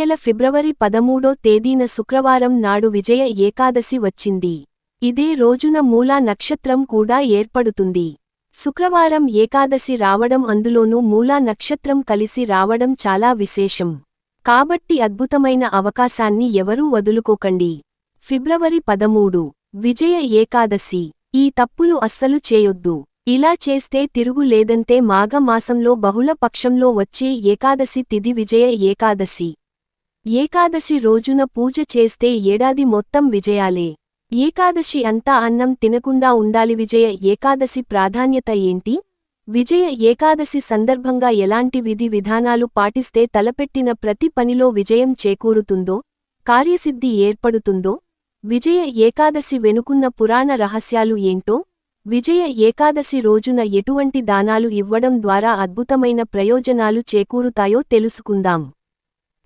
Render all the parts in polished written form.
నెల ఫిబ్రవరి 13వ తేదీన శుక్రవారం నాడు విజయ ఏకాదశి వచ్చింది. ఇదే రోజున మూలా నక్షత్రం కూడా ఏర్పడుతుంది. శుక్రవారం ఏకాదశి రావడం, అందులోనూ మూలా నక్షత్రం కలిసి రావడం చాలా విశేషం. కాబట్టి అద్భుతమైన అవకాశాన్ని ఎవరూ వదులుకోకండి. ఫిబ్రవరి 13 విజయ ఏకాదశి. ఈ తప్పులు అస్సలు చేయొద్దు. ఇలా చేస్తే తిరుగు లేదంతే. మాఘ మాసంలో బహుళ పక్షంలో వచ్చే ఏకాదశి తిథి విజయ ఏకాదశి. ఏకాదశి రోజున పూజ చేస్తే ఏడాది మొత్తం విజయాలే. ఏకాదశి అంతా అన్నం తినకుండా ఉండాలి. విజయ ఏకాదశి ప్రాధాన్యత ఏంటి? విజయ ఏకాదశి సందర్భంగా ఎలాంటి విధి విధానాలు పాటిస్తే తలపెట్టిన ప్రతి పనిలో విజయం చేకూరుతుందో, కార్యసిద్ధి ఏర్పడుతుందో, విజయ ఏకాదశి వెనుకున్న పురాణ రహస్యాలు ఏంటో, విజయ ఏకాదశి రోజున ఎటువంటి దానాలు ఇవ్వడం ద్వారా అద్భుతమైన ప్రయోజనాలు చేకూరుతాయో తెలుసుకుందాం.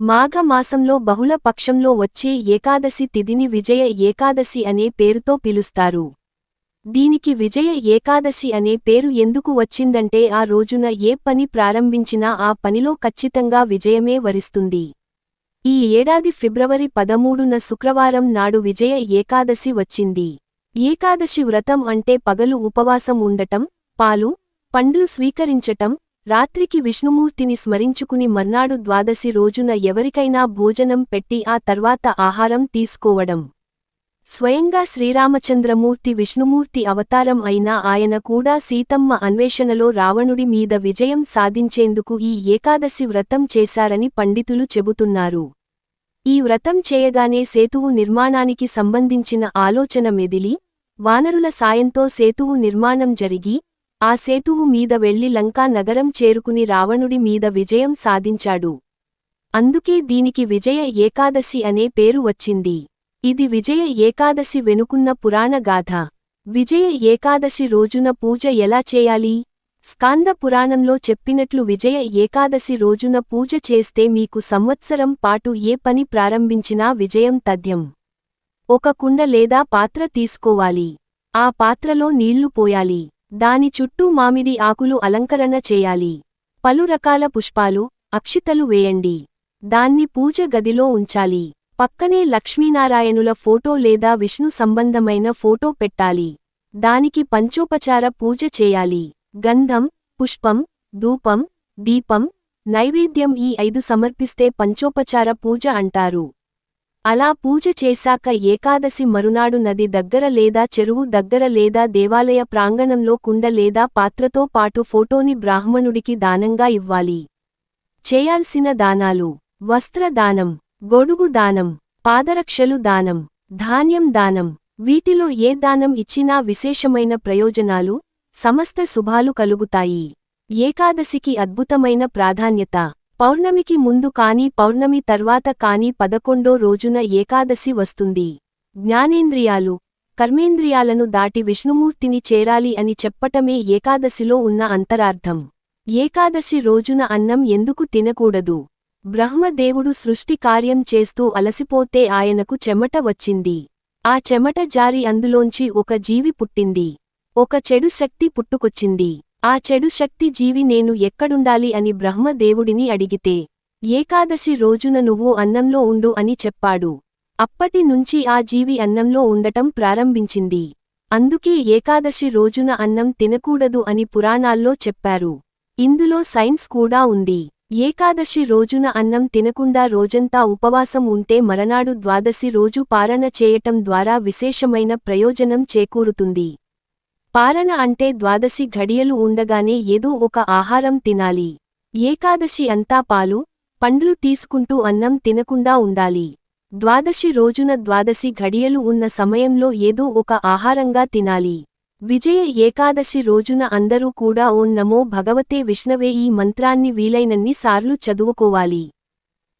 మాఘ మాసంలో బహుళ పక్షంలో వచ్చే ఏకాదశి తిథిని విజయ ఏకాదశి అనే పేరుతో పిలుస్తారు. దీనికి విజయ ఏకాదశి అనే పేరు ఎందుకు వచ్చిందంటే ఆ రోజున ఏ పని ప్రారంభించినా ఆ పనిలో ఖచ్చితంగా విజయమే వరిస్తుంది. ఈ ఏడాది ఫిబ్రవరి 13న శుక్రవారం నాడు విజయ ఏకాదశి వచ్చింది. ఏకాదశి వ్రతం అంటే పగలు ఉపవాసం ఉండటం, పాలు, పండ్లు స్వీకరించటం, రాత్రికి విష్ణుమూర్తిని స్మరించుకుని మర్నాడు ద్వాదశి రోజున ఎవరికైనా భోజనం పెట్టి ఆ తర్వాత ఆహారం తీసుకోవడం. స్వయంగా శ్రీరామచంద్రమూర్తి విష్ణుమూర్తి అవతారం అయినా ఆయన కూడా సీతమ్మ అన్వేషణలో రావణుడి మీద విజయం సాధించేందుకు ఈ ఏకాదశి వ్రతం చేశారని పండితులు చెబుతున్నారు. ఈ వ్రతం చేయగానే సేతువు నిర్మాణానికి సంబంధించిన ఆలోచన మెదిలి, వానరుల సాయంతో సేతువు నిర్మాణం జరిగి, ఆ సేతువు మీద వెళ్లి లంకా నగరం చేరుకుని రావణుడి మీద విజయం సాధించాడు. అందుకే దీనికి విజయ ఏకాదశి అనే పేరు వచ్చింది. ఇది విజయ ఏకాదశి వెనుకున్న పురాణ గాథ. విజయ ఏకాదశి రోజున పూజ ఎలా చేయాలి? స్కాంద పురాణంలో చెప్పినట్లు విజయ ఏకాదశి రోజున పూజ చేస్తే మీకు సంవత్సరం పాటు ఏ పని ప్రారంభించినా విజయం తథ్యం. ఒక కుండ లేదా పాత్ర తీసుకోవాలి. ఆ పాత్రలో నీళ్లు పోయాలి. దాని చుట్టూ మామిడి ఆకులు అలంకరణ చేయాలి. పలు రకాల పుష్పాలు, అక్షితలు వేయండి. దాన్ని పూజ గదిలో ఉంచాలి. పక్కనే లక్ష్మీనారాయణుల ఫోటో లేదా విష్ణు సంబంధమైన ఫోటో పెట్టాలి. దానికి పంచోపచార పూజ చేయాలి. గంధం, పుష్పం, ధూపం, దీపం, నైవేద్యం ఈ 5 సమర్పిస్తే పంచోపచార పూజ అంటారు. అలా పూజ చేశాక ఏకాదశి మరునాడు నది దగ్గర లేదా చెరువు దగ్గర లేదా దేవాలయ ప్రాంగణంలో కుండ లేదా పాత్రతో పాటు ఫోటోని బ్రాహ్మణుడికి దానంగా ఇవ్వాలి. చేయాల్సిన దానాలు: వస్త్ర దానం, గొడుగు దానం, పాదరక్షలు దానం, ధాన్యం దానం. వీటిలో ఏ దానం ఇచ్చినా విశేషమైన ప్రయోజనాలు, సమస్త శుభాలు కలుగుతాయి. ఏకాదశికి అద్భుతమైన ప్రాధాన్యత. పౌర్ణమికి ముందు కానీ పౌర్ణమి తర్వాత కానీ 11వ రోజున ఏకాదశి వస్తుంది. జ్ఞానేంద్రియాలు, కర్మేంద్రియాలను దాటి విష్ణుమూర్తిని చేరాలి అని చెప్పటమే ఏకాదశిలో ఉన్న అంతరార్థం. ఏకాదశి రోజున అన్నం ఎందుకు తినకూడదు? బ్రహ్మదేవుడు సృష్టి కార్యం చేస్తూ అలసిపోతే ఆయనకు చెమట వచ్చింది. ఆ చెమట జారి అందులోంచి ఒక జీవి పుట్టింది. ఒక చెడు శక్తి పుట్టుకొచ్చింది. ఆ చెడు శక్తి జీవి నేను ఎక్కడుండాలి అని బ్రహ్మదేవుడిని అడిగితే, ఏకాదశి రోజున నువ్వు అన్నంలో ఉండు అని చెప్పాడు. అప్పటి నుంచి ఆ జీవి అన్నంలో ఉండటం ప్రారంభించింది. అందుకే ఏకాదశి రోజున అన్నం తినకూడదు అని పురాణాల్లో చెప్పారు. ఇందులో సైన్స్ కూడా ఉంది. ఏకాదశి రోజున అన్నం తినకుండా రోజంతా ఉపవాసం ఉంటే మరనాడు ద్వాదశి రోజు పారణ చేయటం ద్వారా విశేషమైన ప్రయోజనం చేకూరుతుంది. పారణ అంటే ద్వాదశి ఘడియలు ఉండగానే ఏదో ఒక ఆహారం తినాలి. ఏకాదశి అంతా పాలు, పండ్లు తీసుకుంటూ అన్నం తినకుండా ఉండాలి. ద్వాదశి రోజున ద్వాదశి ఘడియలు ఉన్న సమయంలో ఏదో ఒక ఆహారంగా తినాలి. విజయ ఏకాదశి రోజున అందరూ కూడా ఓం నమో భగవతే విష్ణవే ఈ మంత్రాన్ని వీలైనన్ని సార్లు చదువుకోవాలి.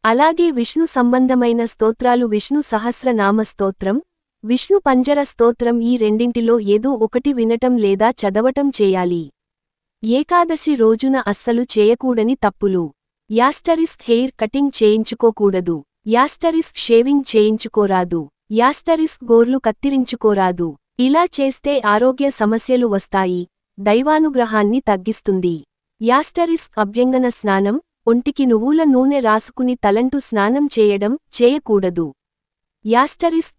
అలాగే విష్ణు సంబంధమైన స్తోత్రాలు విష్ణు సహస్రనామ స్తోత్రం, విష్ణు పంజర స్తోత్రం ఈ రెండింటిలో ఏదో ఒకటి వినటం లేదా చదవటం చేయాలి. ఏకాదశి రోజున అస్సలు చేయకూడని తప్పులు: యాస్టరిస్క్ హెయిర్ కటింగ్ చేయించుకోకూడదు. యాస్టరిస్క్ షేవింగ్ చేయించుకోరాదు. యాస్టరిస్క్ గోర్లు కత్తిరించుకోరాదు. ఇలా చేస్తే ఆరోగ్య సమస్యలు వస్తాయి. దైవానుగ్రహాన్ని తగ్గిస్తుంది. యాస్టరిస్క్ అభ్యంగన స్నానం, ఒంటికి నువ్వుల నూనె రాసుకుని తలంటు స్నానం చేయకూడదు.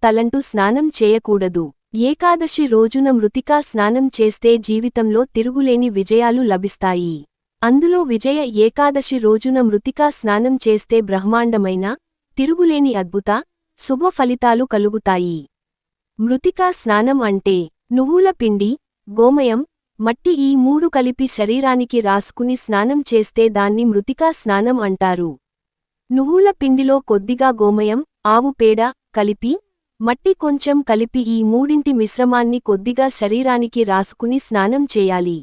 తలంటు స్నానం చేయకూడదు. ఏకాదశి రోజున మృతికా స్నానం చేస్తే జీవితంలో తిరుగులేని విజయాలు లభిస్తాయి. అందులో విజయ ఏకాదశి రోజున మృతికా స్నానం చేస్తే బ్రహ్మాండమైన, తిరుగులేని అద్భుత, శుభ ఫలితాలు కలుగుతాయి. మృతికా స్నానం అంటే నువ్వుల పిండి, గోమయం, మట్టి ఈ మూడు కలిపి శరీరానికి రాసుకుని స్నానం చేస్తే దాన్ని మృతికా స్నానం అంటారు. నువ్వుల పిండిలో కొద్దిగా గోమయం, ఆవు పేడ కలిపి, మట్టి కొంచెం కలిపి ఈ మూడింటి మిశ్రమాన్ని కొద్దిగా శరీరానికి రాసుకుని స్నానం చేయాలి.